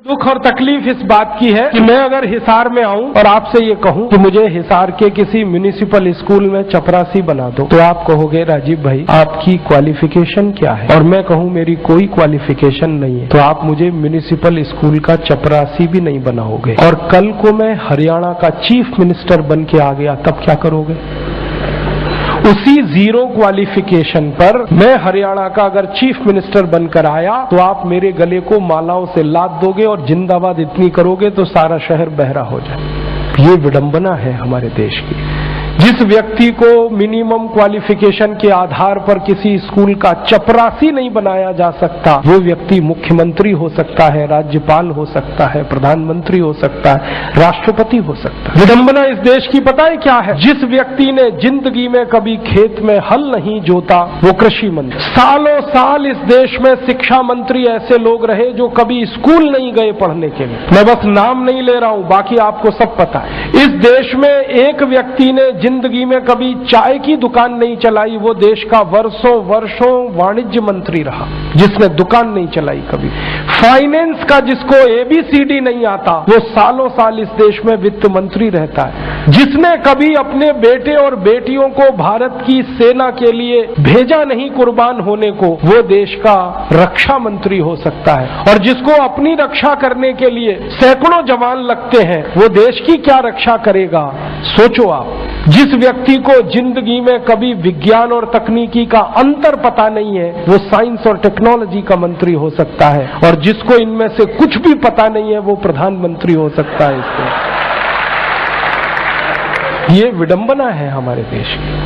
दुख और तकलीफ इस बात की है कि मैं अगर हिसार में आऊं और आपसे ये कहूं कि मुझे हिसार के किसी म्युनिसिपल स्कूल में चपरासी बना दो, तो आप कहोगे राजीव भाई आपकी क्वालिफिकेशन क्या है, और मैं कहूं मेरी कोई क्वालिफिकेशन नहीं है, तो आप मुझे म्युनिसिपल स्कूल का चपरासी भी नहीं बनाओगे। और कल को मैं हरियाणा का चीफ मिनिस्टर बन के आ गया, तब क्या करोगे? उसी जीरो क्वालिफिकेशन पर मैं हरियाणा का अगर चीफ मिनिस्टर बनकर आया तो आप मेरे गले को मालाओं से लाद दोगे और जिंदाबाद इतनी करोगे तो सारा शहर बहरा हो जाए। ये विडंबना है हमारे देश की। जिस व्यक्ति को मिनिमम क्वालिफिकेशन के आधार पर किसी स्कूल का चपरासी नहीं बनाया जा सकता, वो व्यक्ति मुख्यमंत्री हो सकता है, राज्यपाल हो सकता है, प्रधानमंत्री हो सकता है, राष्ट्रपति हो सकता है। विडंबना इस देश की पता है क्या है? जिस व्यक्ति ने जिंदगी में कभी खेत में हल नहीं जोता वो कृषि मंत्री। सालों साल इस देश में शिक्षा मंत्री ऐसे लोग रहे जो कभी स्कूल नहीं गए पढ़ने के लिए। मैं बस नाम नहीं ले रहा हूं, बाकी आपको सब पता है। इस देश में एक व्यक्ति ने जिंदगी में कभी चाय की दुकान नहीं चलाई, वो देश का वर्षों वर्षों वाणिज्य मंत्री रहा जिसने दुकान नहीं चलाई कभी। फाइनेंस का जिसको ABCD नहीं आता वो सालों साल इस देश में वित्त मंत्री रहता है। जिसने कभी अपने बेटे और बेटियों को भारत की सेना के लिए भेजा नहीं कुर्बान होने को, वो देश का रक्षा मंत्री हो सकता है। और जिसको अपनी रक्षा करने के लिए सैकड़ों जवान लगते हैं वो देश की क्या रक्षा करेगा? सोचो आप। जिस व्यक्ति को जिंदगी में कभी विज्ञान और तकनीकी का अंतर पता नहीं है वो साइंस और टेक्नोलॉजी का मंत्री हो सकता है, और जिसको इनमें से कुछ भी पता नहीं है वो प्रधानमंत्री हो सकता है। इससे ये विडंबना है हमारे देश की।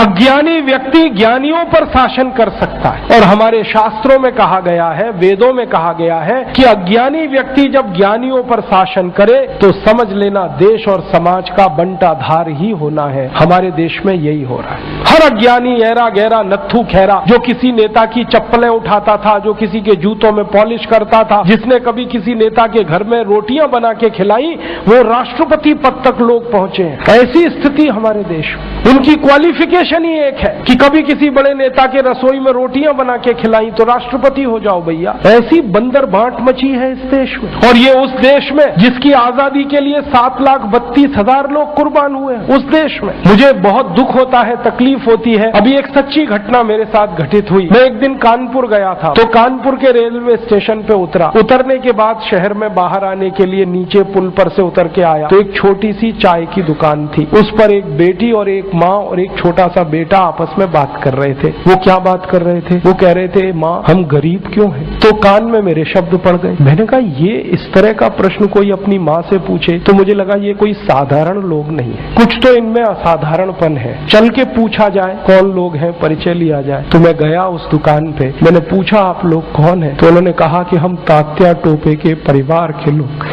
अज्ञानी व्यक्ति ज्ञानियों पर शासन कर सकता है, और हमारे शास्त्रों में कहा गया है, वेदों में कहा गया है कि अज्ञानी व्यक्ति जब ज्ञानियों पर शासन करे तो समझ लेना देश और समाज का बंटाधार ही होना है। हमारे देश में यही हो रहा है। हर अज्ञानी ऐरा गहरा नत्थू खैरा जो किसी नेता की चप्पलें उठाता था, जो किसी के जूतों में पॉलिश करता था, जिसने कभी किसी नेता के घर में रोटियां बना के खिलाई, वो राष्ट्रपति पद तक लोग पहुंचे हैं। ऐसी स्थिति हमारे देश में। उनकी क्वालिफिकेशन ही एक है कि कभी किसी बड़े नेता के रसोई में रोटियां बना के खिलाई तो राष्ट्रपति हो जाओ भैया। ऐसी बंदर बांट मची है इस देश में। और ये उस देश में जिसकी आजादी के लिए 7,32,000 लोग कुर्बान हुए, उस देश में। मुझे बहुत दुख होता है, तकलीफ होती है। अभी एक सच्ची घटना मेरे साथ घटित हुई। मैं एक दिन कानपुर गया था, तो कानपुर के रेलवे स्टेशन पे उतरा। उतरने के बाद शहर में बाहर आने के लिए नीचे पुल पर से उतर के आया तो एक छोटी सी चाय की दुकान थी। उस पर एक बेटी और एक माँ और एक छोटा सा बेटा आपस में बात कर रहे थे। वो क्या बात कर रहे थे? वो कह रहे थे, माँ हम गरीब क्यों हैं? तो कान में मेरे शब्द पड़ गए। मैंने कहा ये इस तरह का प्रश्न कोई अपनी माँ से पूछे तो मुझे लगा ये कोई साधारण लोग नहीं है, कुछ तो इनमें असाधारणपन है। चल के पूछा जाए कौन लोग हैं, परिचय लिया जाए। तो मैं गया उस दुकान पे, मैंने पूछा आप लोग कौन है? तो उन्होंने कहा कि हम तात्या टोपे के परिवार के लोग।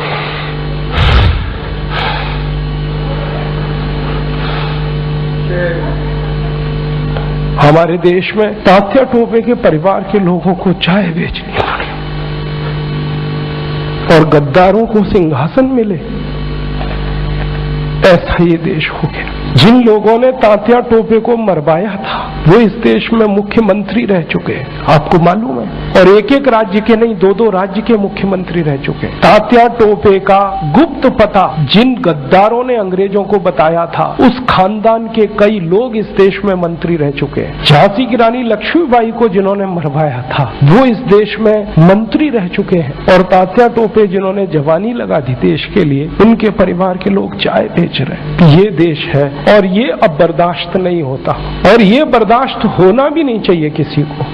हमारे देश में तात्या टोपे के परिवार के लोगों को चाय बेचनी पड़ी और गद्दारों को सिंहासन मिले। ऐसा ये देश हो गया। जिन लोगों ने तात्या टोपे को मरवाया था वो इस देश में मुख्यमंत्री रह चुके हैं, आपको मालूम है। और एक एक राज्य के नहीं, 2-2 राज्य के मुख्यमंत्री रह चुके हैं। तात्या टोपे का गुप्त पता जिन गद्दारों ने अंग्रेजों को बताया था, उस खानदान के कई लोग इस देश में मंत्री रह चुके हैं। झांसी की रानी लक्ष्मीबाई को जिन्होंने मरवाया था वो इस देश में मंत्री रह चुके हैं। और तात्या टोपे जिन्होंने जवानी लगा दी देश के लिए, उनके परिवार के लोग चाय बेच रहे हैं। ये देश है और ये अब बर्दाश्त नहीं होता, और ये बर्दाश्त होना भी नहीं चाहिए किसी को।